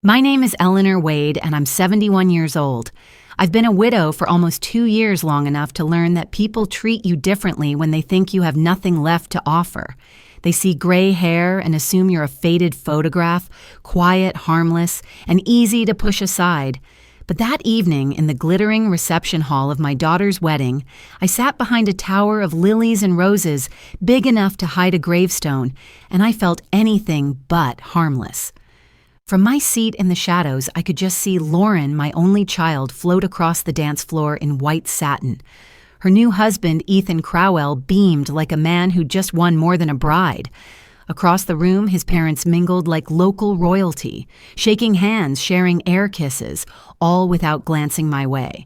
My name is Eleanor Wade, and I'm 71 years old. I've been a widow for almost 2 years, long enough to learn that people treat you differently when they think you have nothing left to offer. They see gray hair and assume you're a faded photograph, quiet, harmless, and easy to push aside. But that evening, in the glittering reception hall of my daughter's wedding, I sat behind a tower of lilies and roses big enough to hide a gravestone, and I felt anything but harmless. From my seat in the shadows, I could just see Lauren, my only child, float across the dance floor in white satin. Her new husband, Ethan Crowell, beamed like a man who'd just won more than a bride. Across the room, his parents mingled like local royalty, shaking hands, sharing air kisses, all without glancing my way.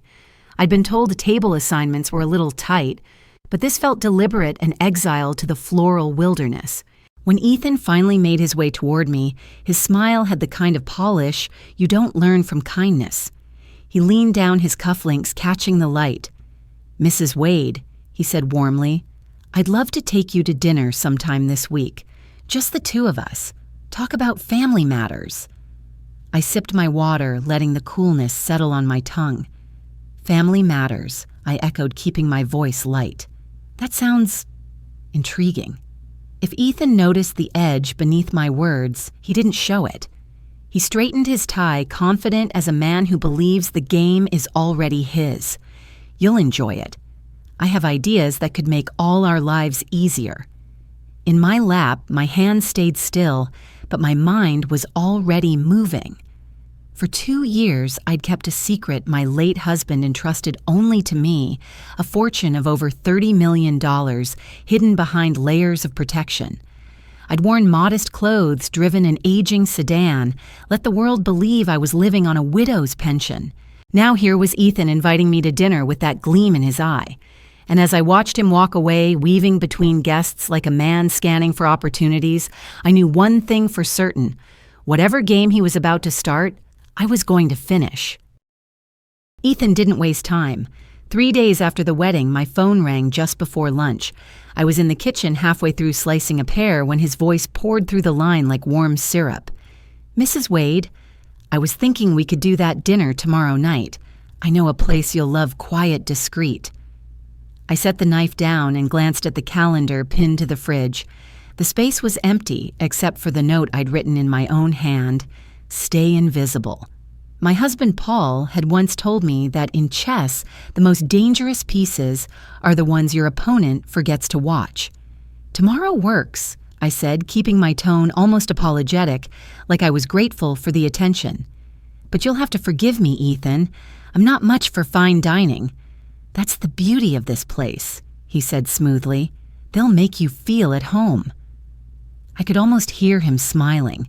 I'd been told table assignments were a little tight, but this felt deliberate and exiled to the floral wilderness. When Ethan finally made his way toward me, his smile had the kind of polish you don't learn from kindness. He leaned down his cufflinks, catching the light. "Mrs. Wade," he said warmly, "I'd love to take you to dinner sometime this week. Just the two of us. Talk about family matters." I sipped my water, letting the coolness settle on my tongue. "Family matters," I echoed, keeping my voice light. That sounds intriguing. If Ethan noticed the edge beneath my words, he didn't show it. He straightened his tie, confident as a man who believes the game is already his. "You'll enjoy it. I have ideas that could make all our lives easier." In my lap, my hands stayed still, but my mind was already moving. For 2 years, I'd kept a secret my late husband entrusted only to me, a fortune of over $30 million hidden behind layers of protection. I'd worn modest clothes, driven an aging sedan, let the world believe I was living on a widow's pension. Now here was Ethan inviting me to dinner with that gleam in his eye. And as I watched him walk away, weaving between guests like a man scanning for opportunities, I knew one thing for certain. Whatever game he was about to start, I was going to finish. Ethan didn't waste time. 3 days after the wedding, my phone rang just before lunch. I was in the kitchen halfway through slicing a pear when his voice poured through the line like warm syrup. "Mrs. Wade, I was thinking we could do that dinner tomorrow night. I know a place you'll love, quiet, discreet." I set the knife down and glanced at the calendar pinned to the fridge. The space was empty except for the note I'd written in my own hand, "Stay invisible." My husband Paul had once told me that in chess, the most dangerous pieces are the ones your opponent forgets to watch. "Tomorrow works," I said, keeping my tone almost apologetic, like I was grateful for the attention. "But you'll have to forgive me, Ethan. I'm not much for fine dining." "That's the beauty of this place," he said smoothly. "They'll make you feel at home." I could almost hear him smiling.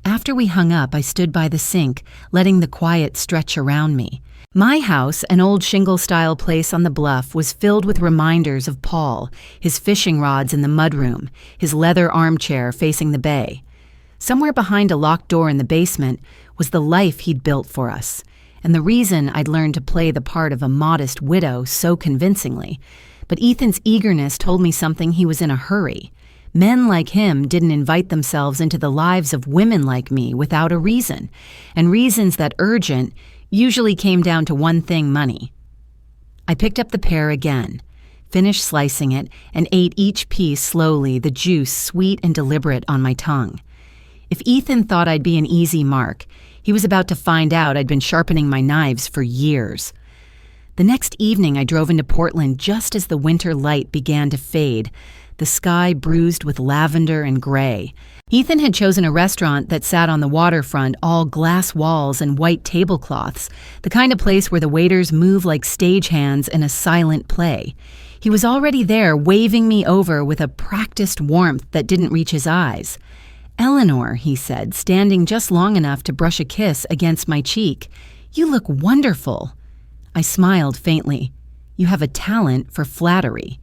After we hung up, I stood by the sink, letting the quiet stretch around me. My house, an old shingle-style place on the bluff, was filled with reminders of Paul, his fishing rods in the mudroom, his leather armchair facing the bay. Somewhere behind a locked door in the basement was the life he'd built for us, and the reason I'd learned to play the part of a modest widow so convincingly. But Ethan's eagerness told me something he was in a hurry. Men like him didn't invite themselves into the lives of women like me without a reason, and reasons that urgent usually came down to one thing: money. I picked up the pear again, finished slicing it, and ate each piece slowly, the juice sweet and deliberate on my tongue. If Ethan thought I'd be an easy mark, he was about to find out I'd been sharpening my knives for years. The next evening, I drove into Portland just as the winter light began to fade, the sky bruised with lavender and gray. Ethan had chosen a restaurant that sat on the waterfront, all glass walls and white tablecloths, the kind of place where the waiters move like stagehands in a silent play. He was already there, waving me over with a practiced warmth that didn't reach his eyes. "Eleanor," he said, standing just long enough to brush a kiss against my cheek, "you look wonderful." I smiled faintly. "You have a talent for flattery."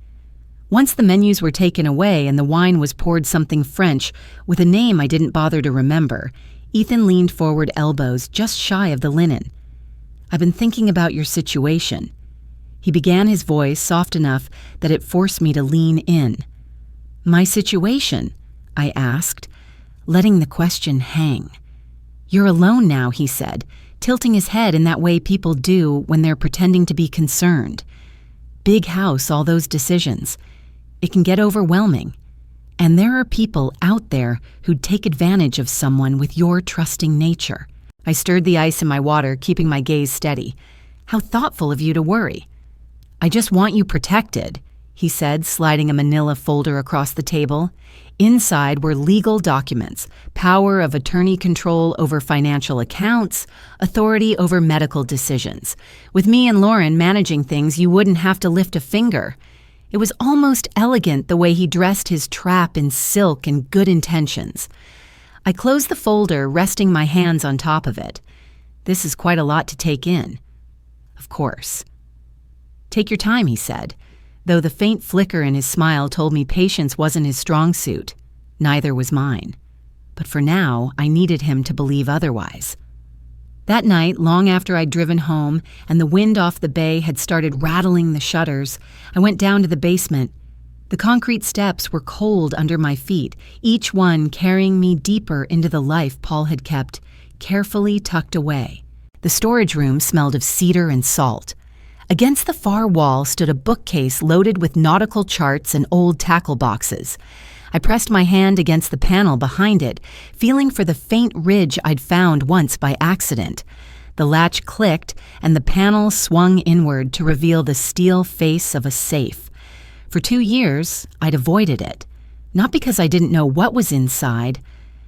Once the menus were taken away and the wine was poured something French with a name I didn't bother to remember, Ethan leaned forward, elbows just shy of the linen. "I've been thinking about your situation." He began, his voice soft enough that it forced me to lean in. "My situation?" I asked, letting the question hang. "You're alone now," he said, tilting his head in that way people do when they're pretending to be concerned. "Big house, all those decisions. It can get overwhelming. And there are people out there who'd take advantage of someone with your trusting nature." I stirred the ice in my water, keeping my gaze steady. "How thoughtful of you to worry." "I just want you protected," he said, sliding a manila folder across the table. Inside were legal documents, power of attorney control over financial accounts, authority over medical decisions. With me and Lauren managing things, you wouldn't have to lift a finger. It was almost elegant the way he dressed his trap in silk and good intentions. I closed the folder, resting my hands on top of it. This is quite a lot to take in. Of course. "Take your time," he said, though the faint flicker in his smile told me patience wasn't his strong suit. Neither was mine. But for now, I needed him to believe otherwise. That night, long after I'd driven home and the wind off the bay had started rattling the shutters, I went down to the basement. The concrete steps were cold under my feet, each one carrying me deeper into the life Paul had kept carefully tucked away. The storage room smelled of cedar and salt. Against the far wall stood a bookcase loaded with nautical charts and old tackle boxes. I pressed my hand against the panel behind it, feeling for the faint ridge I'd found once by accident. The latch clicked, and the panel swung inward to reveal the steel face of a safe. For 2 years, I'd avoided it, not because I didn't know what was inside,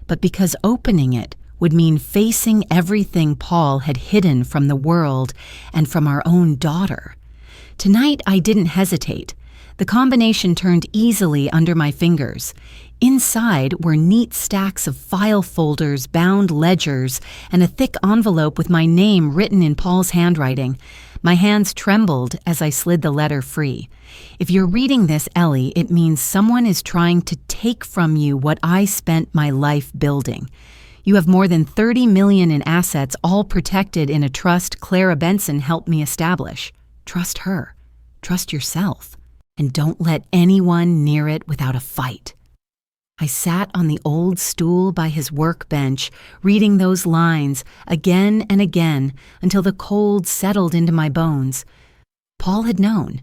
but because opening it would mean facing everything Paul had hidden from the world and from our own daughter. Tonight, I didn't hesitate. The combination turned easily under my fingers. Inside were neat stacks of file folders, bound ledgers, and a thick envelope with my name written in Paul's handwriting. My hands trembled as I slid the letter free. "If you're reading this, Ellie, it means someone is trying to take from you what I spent my life building. You have more than $30 million in assets, all protected in a trust Clara Benson helped me establish. Trust her. Trust yourself. And don't let anyone near it without a fight." I sat on the old stool by his workbench, reading those lines again and again until the cold settled into my bones. Paul had known,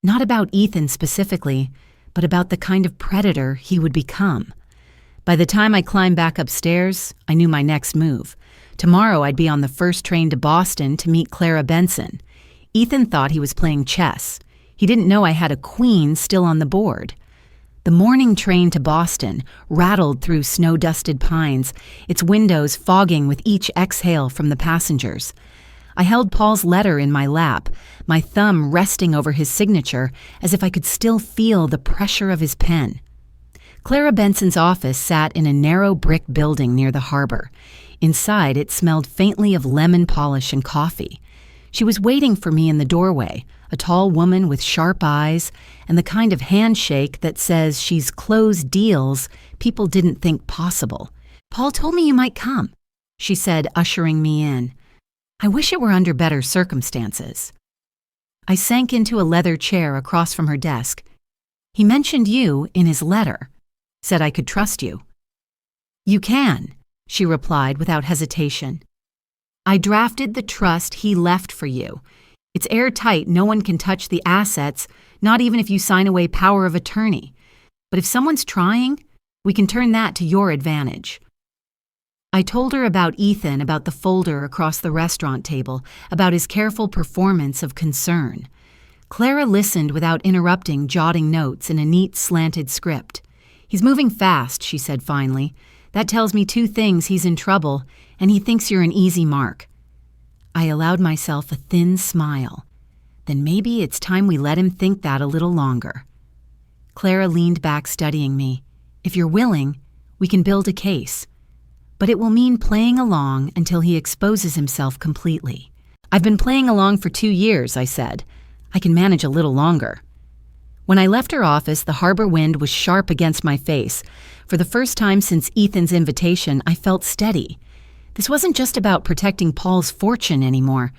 not about Ethan specifically, but about the kind of predator he would become. By the time I climbed back upstairs, I knew my next move. Tomorrow I'd be on the first train to Boston to meet Clara Benson. Ethan thought he was playing chess. He didn't know I had a queen still on the board. The morning train to Boston rattled through snow-dusted pines, its windows fogging with each exhale from the passengers. I held Paul's letter in my lap, my thumb resting over his signature as if I could still feel the pressure of his pen. Clara Benson's office sat in a narrow brick building near the harbor. Inside, it smelled faintly of lemon polish and coffee. She was waiting for me in the doorway, a tall woman with sharp eyes and the kind of handshake that says she's closed deals people didn't think possible. "Paul told me you might come," she said, ushering me in. "I wish it were under better circumstances." I sank into a leather chair across from her desk. "He mentioned you in his letter, said I could trust you." "You can," she replied without hesitation. "I drafted the trust he left for you. It's airtight, no one can touch the assets, not even if you sign away power of attorney. But if someone's trying, we can turn that to your advantage." I told her about Ethan, about the folder across the restaurant table, about his careful performance of concern. Clara listened without interrupting, jotting notes in a neat, slanted script. "He's moving fast," she said finally. "That tells me 2 things: he's in trouble, and he thinks you're an easy mark." I allowed myself a thin smile. Then maybe it's time we let him think that a little longer. Clara leaned back, studying me. "If you're willing, we can build a case. But it will mean playing along until he exposes himself completely." "I've been playing along for 2 years," I said. "I can manage a little longer." When I left her office, the harbor wind was sharp against my face. For the first time since Ethan's invitation, I felt steady. This wasn't just about protecting Paul's fortune anymore.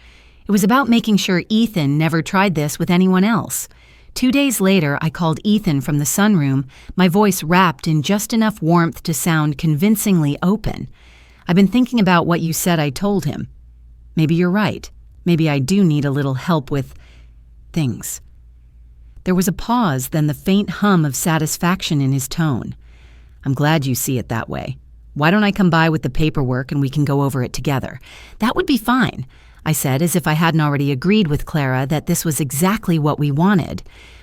It was about making sure Ethan never tried this with anyone else. 2 days later, I called Ethan from the sunroom, my voice wrapped in just enough warmth to sound convincingly open. I've been thinking about what you said I told him. Maybe you're right. Maybe I do need a little help with things." There was a pause, then the faint hum of satisfaction in his tone. "I'm glad you see it that way. Why don't I come by with the paperwork and we can go over it together?" "That would be fine," I said, as if I hadn't already agreed with Clara that this was exactly what we wanted.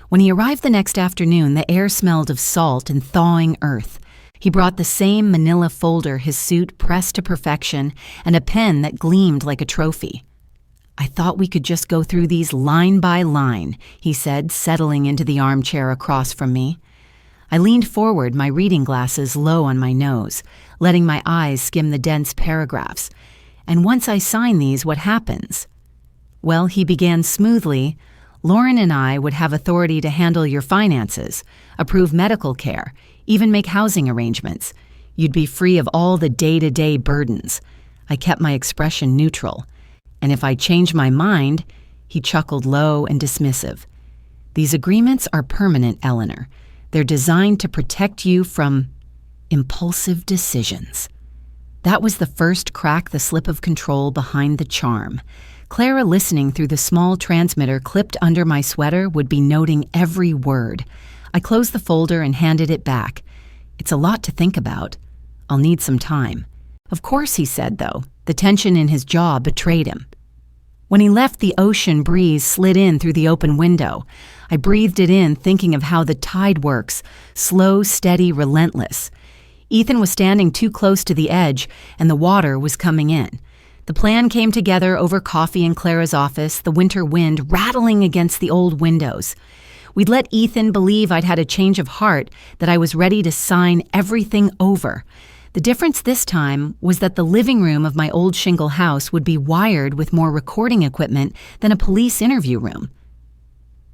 When he arrived the next afternoon, the air smelled of salt and thawing earth. He brought the same manila folder, his suit pressed to perfection, and a pen that gleamed like a trophy. "I thought we could just go through these line by line," he said, settling into the armchair across from me. I leaned forward, my reading glasses low on my nose, letting my eyes skim the dense paragraphs. "And once I sign these, what happens?" "Well," he began smoothly, "Lauren and I would have authority to handle your finances, approve medical care, even make housing arrangements. You'd be free of all the day-to-day burdens." I kept my expression neutral. "And if I change my mind," he chuckled low and dismissive. "These agreements are permanent, Eleanor. They're designed to protect you from impulsive decisions." That was the first crack, the slip of control behind the charm. Clara, listening through the small transmitter clipped under my sweater, would be noting every word. I closed the folder and handed it back. "It's a lot to think about. I'll need some time." "Of course," he said, though. The tension in his jaw betrayed him. When he left, the ocean breeze slid in through the open window. I breathed it in, thinking of how the tide works, slow, steady, relentless. Ethan was standing too close to the edge, and the water was coming in. The plan came together over coffee in Clara's office, the winter wind rattling against the old windows. We'd let Ethan believe I'd had a change of heart, that I was ready to sign everything over. The difference this time was that the living room of my old shingle house would be wired with more recording equipment than a police interview room.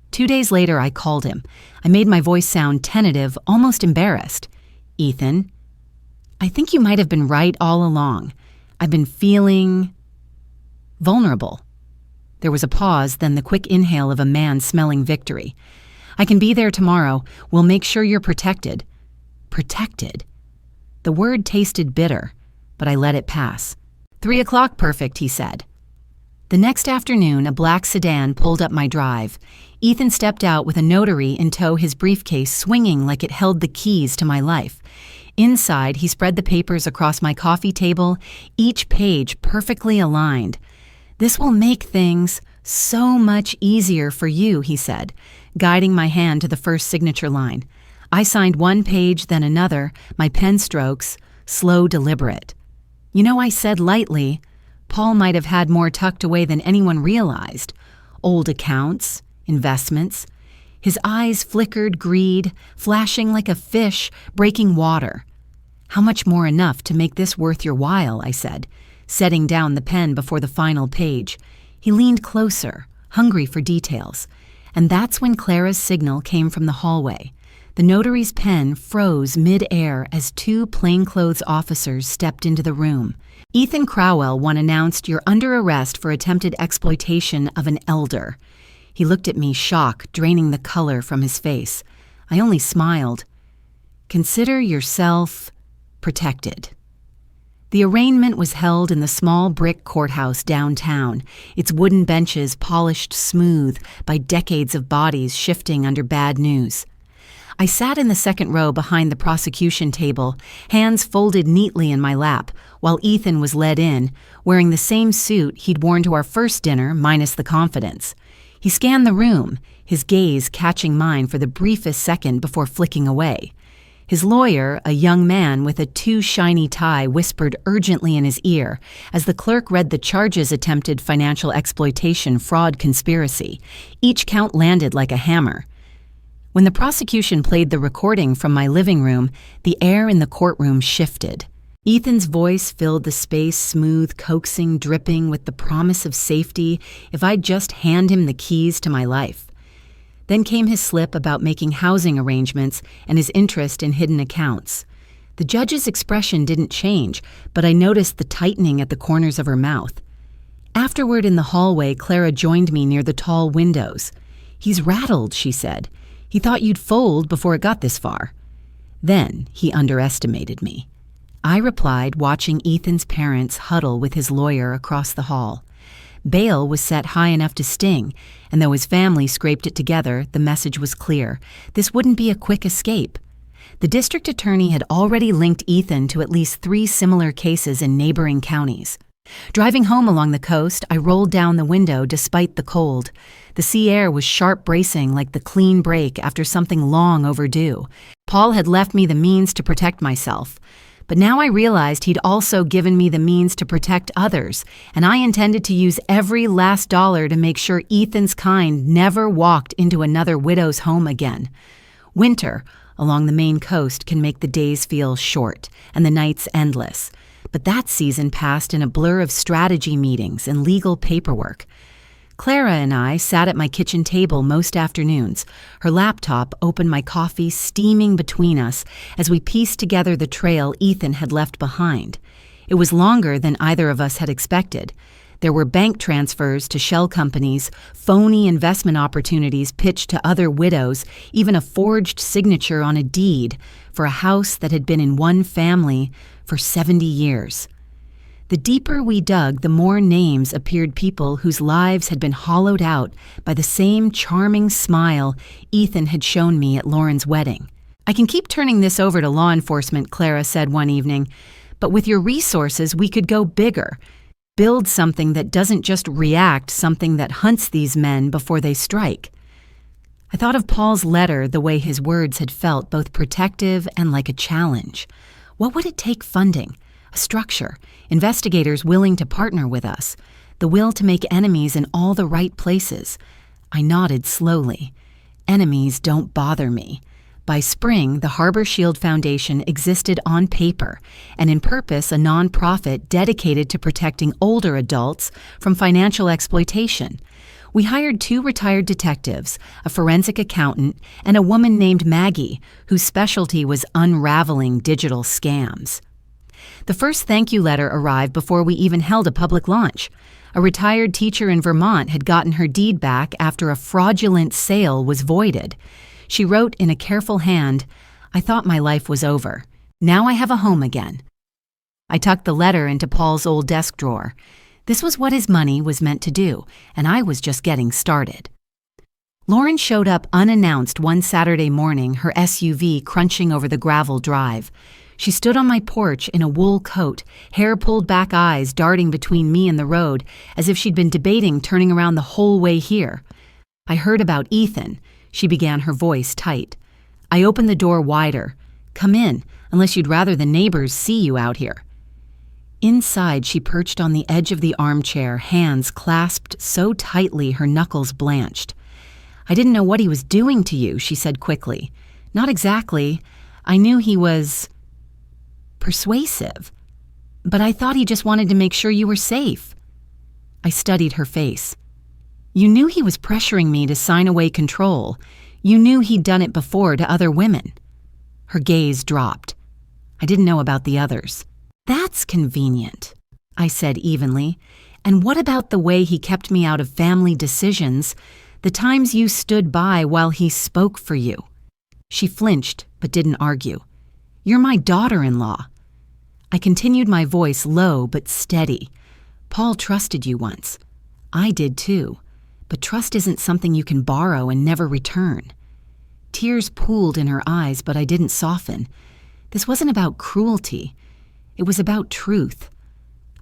2 days later, I called him. I made my voice sound tentative, almost embarrassed. "Ethan, I think you might have been right all along. I've been feeling vulnerable." There was a pause, then the quick inhale of a man smelling victory. "I can be there tomorrow. We'll make sure you're protected." Protected? The word tasted bitter, but I let it pass. 3 o'clock, perfect, he said. The next afternoon, a black sedan pulled up my drive. Ethan stepped out with a notary in tow, his briefcase swinging like it held the keys to my life. Inside, he spread the papers across my coffee table, each page perfectly aligned. "This will make things so much easier for you," he said, guiding my hand to the first signature line. I signed one page, then another, my pen strokes, slow, deliberate. "You know," I said lightly, "Paul might have had more tucked away than anyone realized. Old accounts, investments." His eyes flickered greed, flashing like a fish breaking water. "How much more enough to make this worth your while?" I said, setting down the pen before the final page. He leaned closer, hungry for details. And that's when Clara's signal came from the hallway. The notary's pen froze mid-air as 2 plainclothes officers stepped into the room. "Ethan Crowell," one announced, "you're under arrest for attempted exploitation of an elder." He looked at me, shock draining the color from his face. I only smiled. "Consider yourself protected." The arraignment was held in the small brick courthouse downtown, its wooden benches polished smooth by decades of bodies shifting under bad news. I sat in the second row behind the prosecution table, hands folded neatly in my lap, while Ethan was led in, wearing the same suit he'd worn to our first dinner, minus the confidence. He scanned the room, his gaze catching mine for the briefest second before flicking away. His lawyer, a young man with a too shiny tie, whispered urgently in his ear as the clerk read the charges: attempted financial exploitation, fraud, conspiracy. Each count landed like a hammer. When the prosecution played the recording from my living room, the air in the courtroom shifted. Ethan's voice filled the space, smooth, coaxing, dripping with the promise of safety if I'd just hand him the keys to my life. Then came his slip about making housing arrangements and his interest in hidden accounts. The judge's expression didn't change, but I noticed the tightening at the corners of her mouth. Afterward in the hallway, Clara joined me near the tall windows. "He's rattled," she said. "He thought you'd fold before it got this far." Then he underestimated me. I replied, watching Ethan's parents huddle with his lawyer across the hall. Bail was set high enough to sting, and though his family scraped it together, the message was clear. This wouldn't be a quick escape. The district attorney had already linked Ethan to at least 3 similar cases in neighboring counties. Driving home along the coast, I rolled down the window despite the cold. The sea air was sharp bracing like the clean break after something long overdue. Paul had left me the means to protect myself. But now I realized he'd also given me the means to protect others, and I intended to use every last dollar to make sure Ethan's kind never walked into another widow's home again. Winter along the Maine coast can make the days feel short and the nights endless, but that season passed in a blur of strategy meetings and legal paperwork. Clara and I sat at my kitchen table most afternoons, her laptop open, my coffee steaming between us as we pieced together the trail Ethan had left behind. It was longer than either of us had expected. There were bank transfers to shell companies, phony investment opportunities pitched to other widows, even a forged signature on a deed for a house that had been in one family for 70 years. The deeper we dug, the more names appeared, people whose lives had been hollowed out by the same charming smile Ethan had shown me at Lauren's wedding. "I can keep turning this over to law enforcement," Clara said one evening, "but with your resources, we could go bigger. Build something that doesn't just react, something that hunts these men before they strike." I thought of Paul's letter, the way his words had felt, both protective and like a challenge. What would it take? Funding, a structure, investigators willing to partner with us, the will to make enemies in all the right places. I nodded slowly. Enemies don't bother me. By spring, the Harbor Shield Foundation existed on paper and in purpose a nonprofit dedicated to protecting older adults from financial exploitation. We hired 2 retired detectives, a forensic accountant, and a woman named Maggie, whose specialty was unraveling digital scams. The first thank you letter arrived before we even held a public launch. A retired teacher in Vermont had gotten her deed back after a fraudulent sale was voided. She wrote in a careful hand, "I thought my life was over. Now I have a home again." I tucked the letter into Paul's old desk drawer. This was what his money was meant to do, and I was just getting started. Lauren showed up unannounced one Saturday morning, her SUV crunching over the gravel drive. She stood on my porch in a wool coat, hair pulled back, eyes darting between me and the road, as if she'd been debating turning around the whole way here. "I heard about Ethan," she began, her voice tight. I opened the door wider. "Come in, unless you'd rather the neighbors see you out here." Inside, she perched on the edge of the armchair, hands clasped so tightly her knuckles blanched. "I didn't know what he was doing to you," she said quickly. "Not exactly. I knew he was persuasive, but I thought he just wanted to make sure you were safe." I studied her face. "You knew he was pressuring me to sign away control. You knew he'd done it before to other women." Her gaze dropped. "I didn't know about the others." "That's convenient," I said evenly. "And what about the way he kept me out of family decisions, the times you stood by while he spoke for you?" She flinched, but didn't argue. "You're my daughter-in-law." I continued, my voice low but steady. "Paul trusted you once. I did too. But trust isn't something you can borrow and never return." Tears pooled in her eyes, but I didn't soften. This wasn't about cruelty. It was about truth.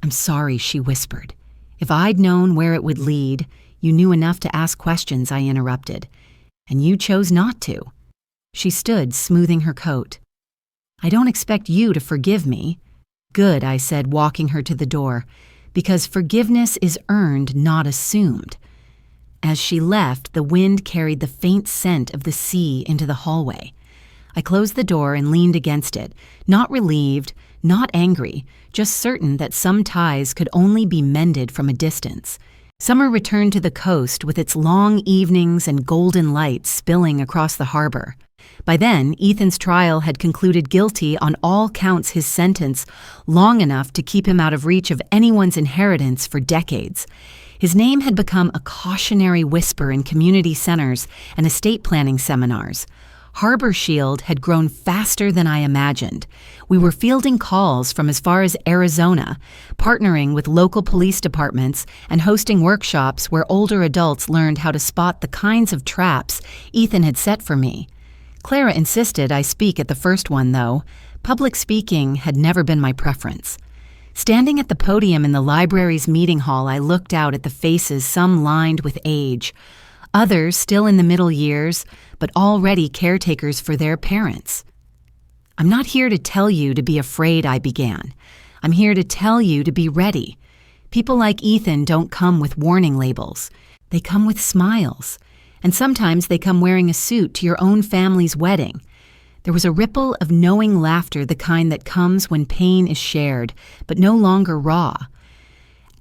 "I'm sorry," she whispered. "If I'd known where it would lead." "You knew enough to ask questions," I interrupted. "And you chose not to." She stood, smoothing her coat. "I don't expect you to forgive me." "Good," I said, walking her to the door, "because forgiveness is earned, not assumed." As she left, the wind carried the faint scent of the sea into the hallway. I closed the door and leaned against it, not relieved, not angry, just certain that some ties could only be mended from a distance. Summer returned to the coast with its long evenings and golden lights spilling across the harbor. By then, Ethan's trial had concluded guilty on all counts, his sentence long enough to keep him out of reach of anyone's inheritance for decades. His name had become a cautionary whisper in community centers and estate planning seminars. Harbor Shield had grown faster than I imagined. We were fielding calls from as far as Arizona, partnering with local police departments and hosting workshops where older adults learned how to spot the kinds of traps Ethan had set for me. Clara insisted I speak at the first one, though. Public speaking had never been my preference. Standing at the podium in the library's meeting hall, I looked out at the faces, some lined with age, others still in the middle years, but already caretakers for their parents. "I'm not here to tell you to be afraid," I began. "I'm here to tell you to be ready. People like Ethan don't come with warning labels. They come with smiles. And sometimes they come wearing a suit to your own family's wedding." There was a ripple of knowing laughter, the kind that comes when pain is shared, but no longer raw.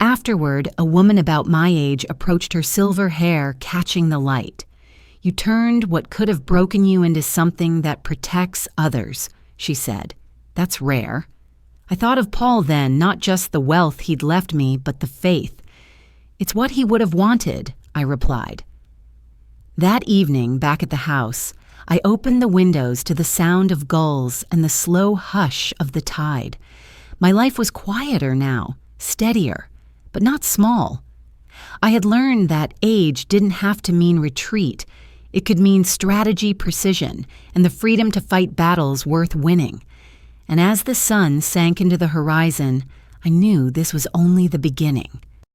Afterward, a woman about my age approached, her silver hair catching the light. "You turned what could have broken you into something that protects others," she said. "That's rare." I thought of Paul then, not just the wealth he'd left me, but the faith. "It's what he would have wanted," I replied. That evening, back at the house, I opened the windows to the sound of gulls and the slow hush of the tide. My life was quieter now, steadier, but not small. I had learned that age didn't have to mean retreat. It could mean strategy, precision, and the freedom to fight battles worth winning. And as the sun sank into the horizon, I knew this was only the beginning.